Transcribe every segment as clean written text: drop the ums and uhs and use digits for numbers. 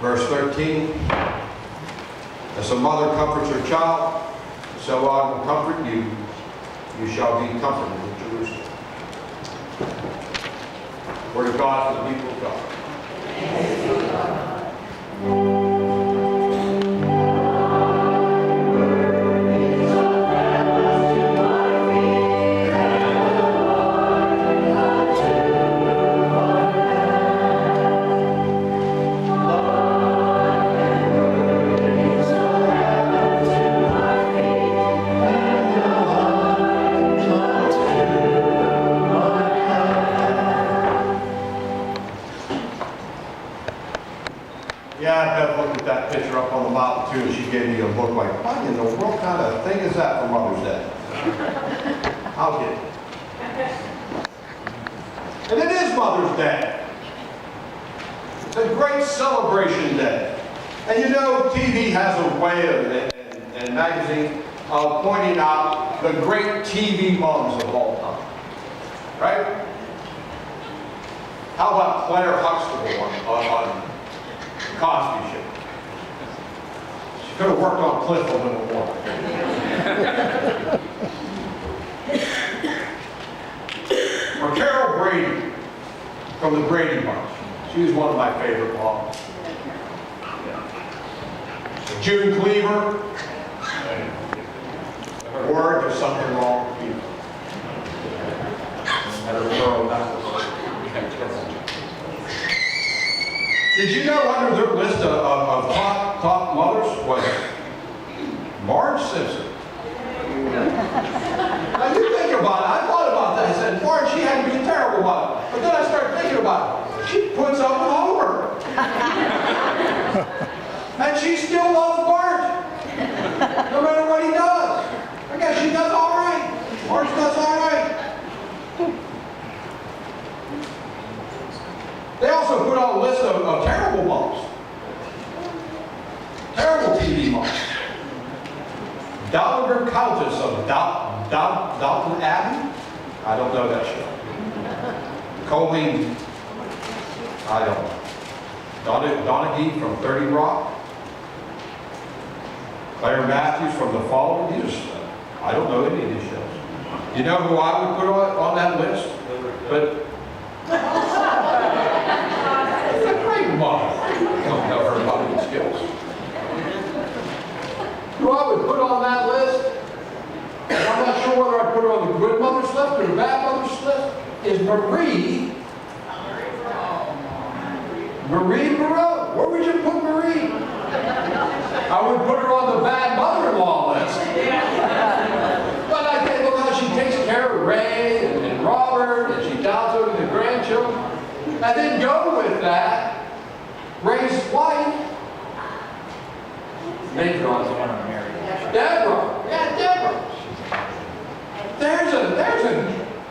Verse 13, as a mother comforts her child, so I will comfort you. You shall be comforted in Jerusalem. Word of God for the people of God. Yeah, Bev looked at that picture up on the mountain too, and she gave me a look like, what in the world kind of thing is that for Mother's Day? I'll get it. And it is Mother's Day. It's a great celebration day. And you know, TV has a way of, and magazine, of pointing out the great TV moms of all time. Right? How about Claire Huxtable on Cosby Show? She could have worked on Cliff a little more. Or Carol Brady from the Brady Bunch. She was one of my favorite moms. June Cleaver. Or there's something wrong with you. Had her throw that. Did you know under their list of top mothers was Marge Simpson? Now you think about it. I thought about that. I said, Marge, she had to be a terrible mother. But then I started thinking about it. She puts up with Homer. And she still loves Bart. No matter what he does. I guess she does all right. Marge does all right. They also put on a list of terrible moms. Terrible TV moms. Dowager Countess of Downton Abbey? I don't know that show. Colleen, I don't know. Donaghy from 30 Rock. Claire Matthews from The Following. These are, I don't know any of these shows. You know who I would put on that list? But mother. I don't know her mothering skills. Who I would put on that list, and I'm not sure whether I'd put her on the good mother's list or the bad mother's list, is Marie Moreau. Where would you put Marie? I would put her on the bad mother-in-law list. But I think, look how she takes care of Ray and Robert, and she does over the grandchildren. And then go with that, Ray's wife. Name's Ron's the one I'm married. Deborah. Yeah, Deborah. There's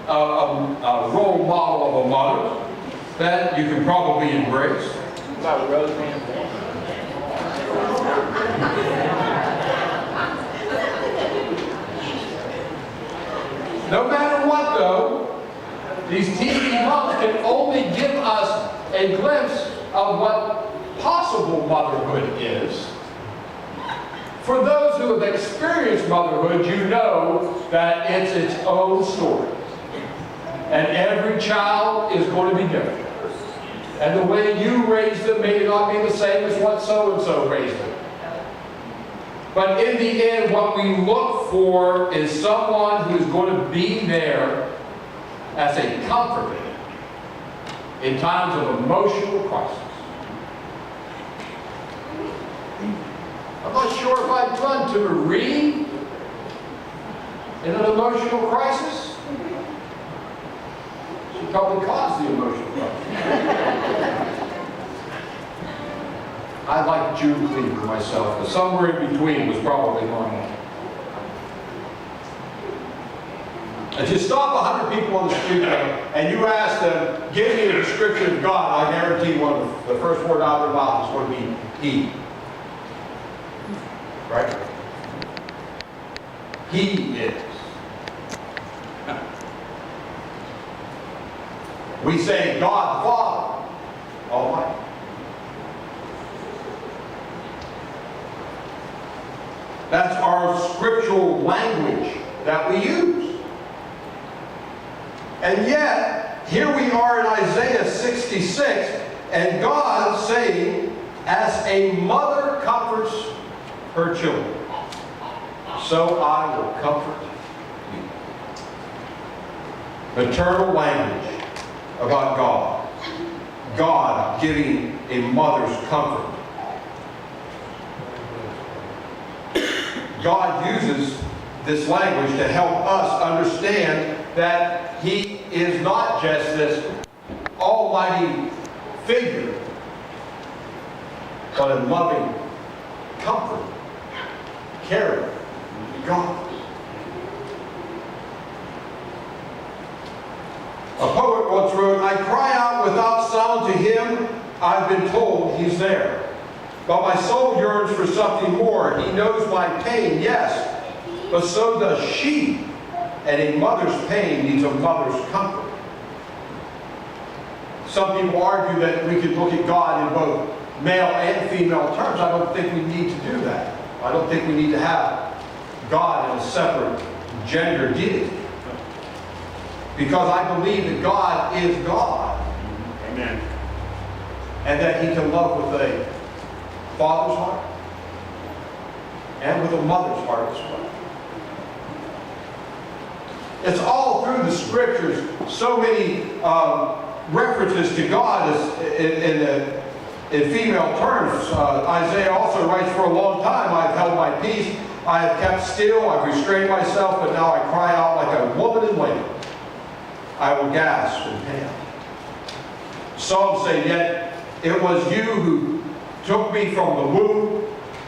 a role model of a mother that you can probably embrace. What about Roseanne? No matter what, though, these TV moms can only give us a glimpse of what possible motherhood is. For those who have experienced motherhood, you know that it's its own story. And every child is going to be different. And the way you raise them may not be the same as what so-and-so raised them. But in the end, what we look for is someone who's going to be there as a comforter in times of emotional crisis. I'm not sure if I'd run to Marie in an emotional crisis. She probably caused the emotional crisis. I like June Cleaver myself, but somewhere in between was probably normal. If you stop 100 people on the street and you ask them, give me a description of God, I guarantee you the first word out of their mouth is going to be He. Right? He is. We say God the Father Almighty. That's our scriptural language that we use. And yet, here we are in Isaiah 66, and God saying, as a mother comforts her children, so I will comfort you. Maternal language about God. God giving a mother's comfort. God uses this language to help us understand that He is not just this almighty figure, but a loving comfort, caring God. A poet once wrote, I cry out without sound to Him, I've been told He's there. But my soul yearns for something more. He knows my pain, yes, but so does she. And a mother's pain needs a mother's comfort. Some people argue that we could look at God in both male and female terms. I don't think we need to do that. I don't think we need to have God in a separate gender deity. Because I believe that God is God. Amen. And that He can love with a father's heart and with a mother's heart as well. It's all through the scriptures, so many references to God in female terms. Isaiah also writes, for a long time I have held my peace, I have kept still, I've restrained myself, but now I cry out like a woman in labor. I will gasp and pant. Psalms say, yet it was you who took me from the womb,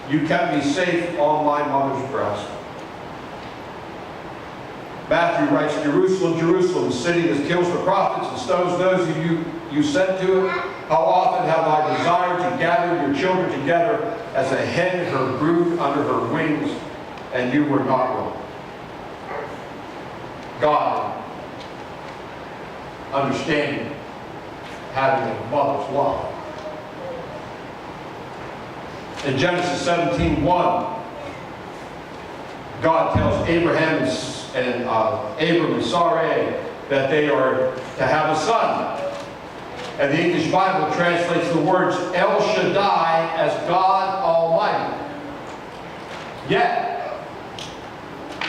you kept me safe on my mother's breast. Matthew writes, Jerusalem, Jerusalem, the city that kills the prophets and stones those who you sent to it. How often have I desired to gather your children together as a hen her brood under her wings, and you were not willing. God, understanding, having a mother's love. In Genesis 17:1, God tells Abraham and Abram and Sarai that they are to have a son. And the English Bible translates the words El Shaddai as God Almighty. Yet,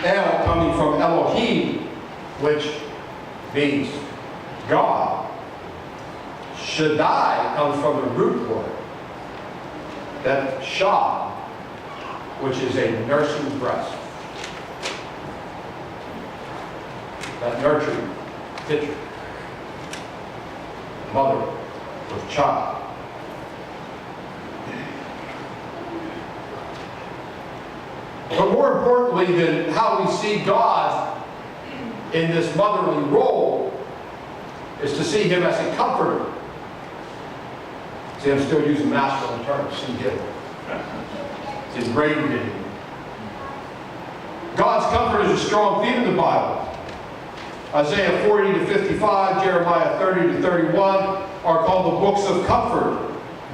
El coming from Elohim, which means God. Shaddai comes from the root word, that Shah, which is a nursing breast. That nurturing picture. Mother with child. But more importantly than how we see God in this motherly role is to see Him as a comforter. See, I'm still using masculine terms. See Him. It's ingrained in Him. God's comfort is a strong theme in the Bible. Isaiah 40 to 55, Jeremiah 30 to 31 are called the books of comfort.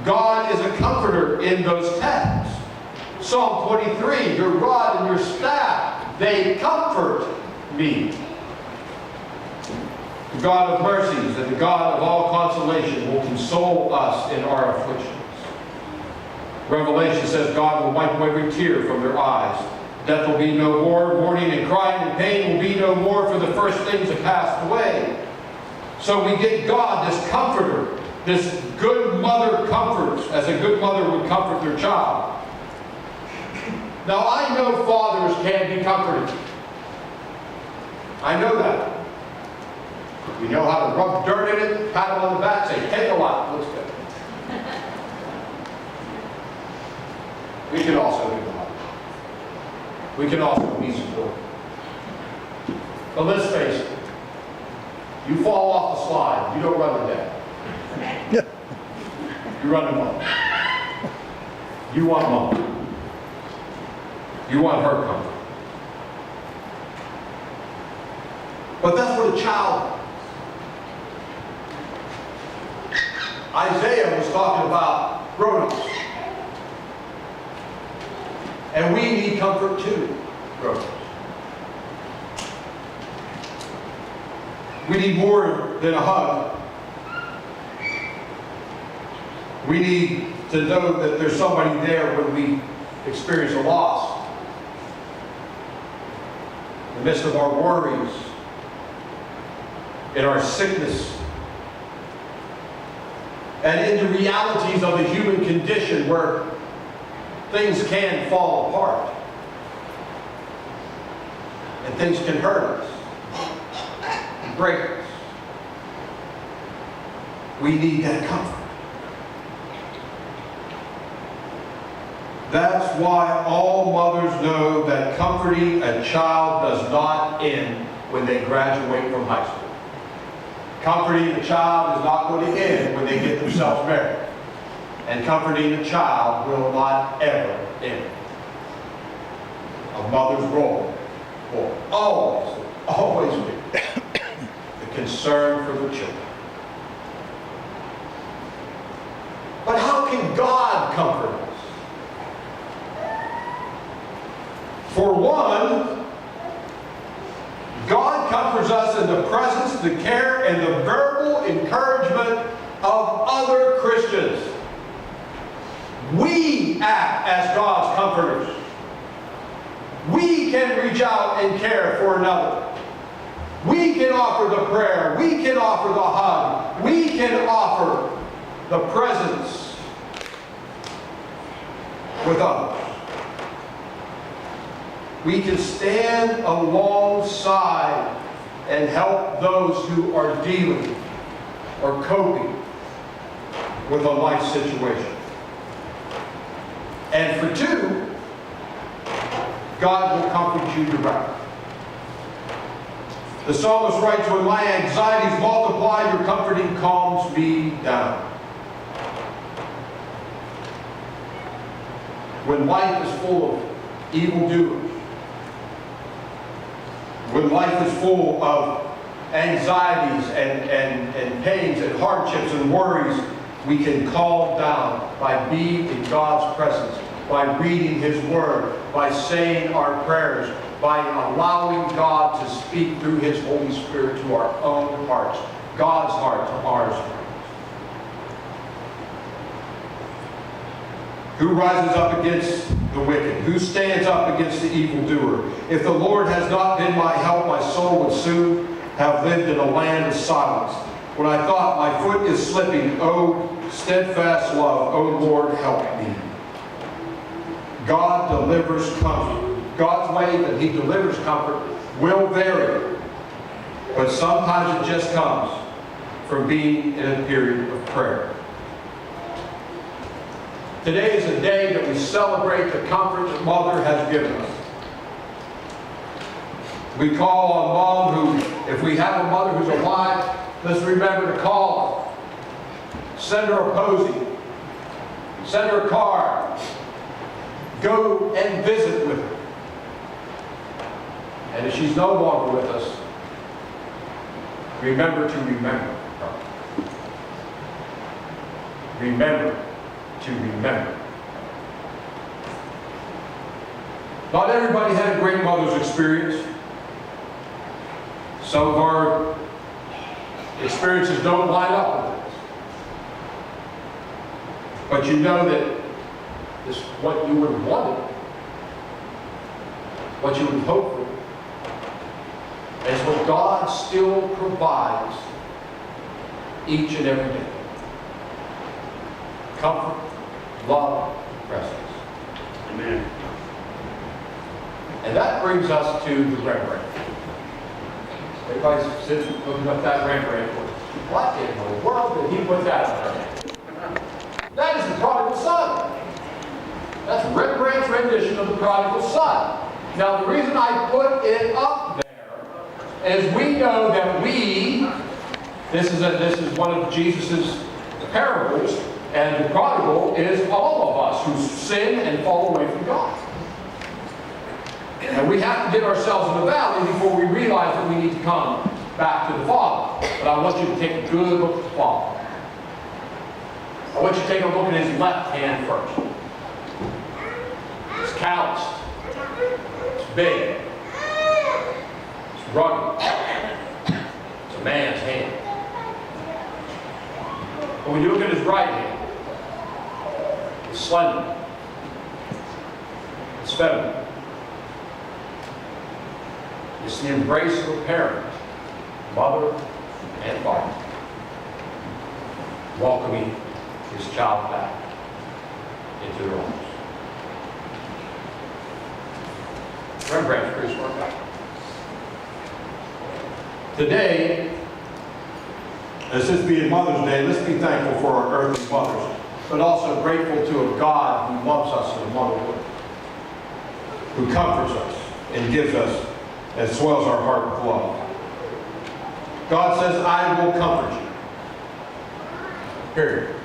God is a comforter in those texts. Psalm 23, your rod and your staff, they comfort me. The God of mercies and the God of all consolation will console us in our afflictions. Revelation says God will wipe every tear from their eyes. Death will be no more, mourning and crying and pain will be no more, for the first things have passed away. So we get God, this comforter, this good mother comforts, as a good mother would comfort their child. Now I know fathers can be comforted. I know that. We know how to rub dirt in it, pat them on the back, say, take a lot, looks good. We can also do that. We can also be supported. But let's face it, you fall off the slide, you don't run to death. You run to mom. You want mom. You want her comfort. But that's what a child. Isaiah was talking about grown-ups. And we need comfort too, brothers. We need more than a hug. We need to know that there's somebody there when we experience a loss. In the midst of our worries, in our sickness, and in the realities of the human condition where things can fall apart and things can hurt us and break us. We need that comfort. That's why all mothers know that comforting a child does not end when they graduate from high school. Comforting a child is not going to end when they get themselves married. And comforting a child will not ever end. A mother's role will always be the concern for the children. But how can God comfort us? For one, God comforts us in the presence, the care, and the verbal encouragement of other Christians. We act as God's comforters. We can reach out and care for another. We can offer the prayer. We can offer the hug. We can offer the presence with others. We can stand alongside and help those who are dealing or coping with a life situation. And for two, God will comfort you directly. The psalmist writes, when my anxieties multiply, your comforting calms me down. When life is full of evildoers, when life is full of anxieties and pains and hardships and worries, we can calm down by being in God's presence, by reading His Word, by saying our prayers, by allowing God to speak through His Holy Spirit to our own hearts, God's heart to ours. Who rises up against the wicked? Who stands up against the evildoer? If the Lord has not been my help, my soul would soon have lived in a land of silence. When I thought my foot is slipping, oh, steadfast love, oh Lord, help me. God delivers comfort. God's way that He delivers comfort will vary, but sometimes it just comes from being in a period of prayer. Today is a day that we celebrate the comfort that Mother has given us. We call on Mom who, if we have a mother who's alive, let's remember to call her. Send her a posy. Send her a card. Go and visit with her. And if she's no longer with us, remember to remember her. Remember to remember. Not everybody had a great mother's experience. Some of our experiences don't line up with this. But you know that this what you would want, what you would hope for, is what God still provides each and every day. Comfort, love, presence. Amen. And that brings us to the Rembrandt. Everybody's sitting looking up that Rembrandt. What in the world did he put that up there? That is the prodigal son. That's Rembrandt's rendition of the prodigal son. Now the reason I put it up there is we know that this is one of Jesus' parables, and the prodigal is all of us who sin and fall away from God. And we have to get ourselves in the valley before we realize that we need to come back to the Father. But I want you to take a good look at the Father. I want you to take a look at His left hand first. His calloused. It's big. It's rugged. It's a man's hand. But when you look at his right hand, it's slender. It's feminine. It's the embrace of a parent, mother and father, welcoming his child back into their arms. Rembrandt's pretty smart guy. Today, As this being Mother's Day, let's be thankful for our earthly mothers, but also grateful to a God who loves us in motherhood, who comforts us and gives us and swells our heart with love. God says, I will comfort you. Period.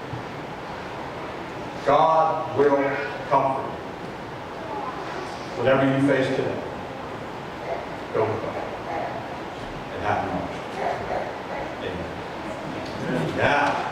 God will comfort you. Whatever you face today, go with God. And happy Mother's Day. Amen. Now,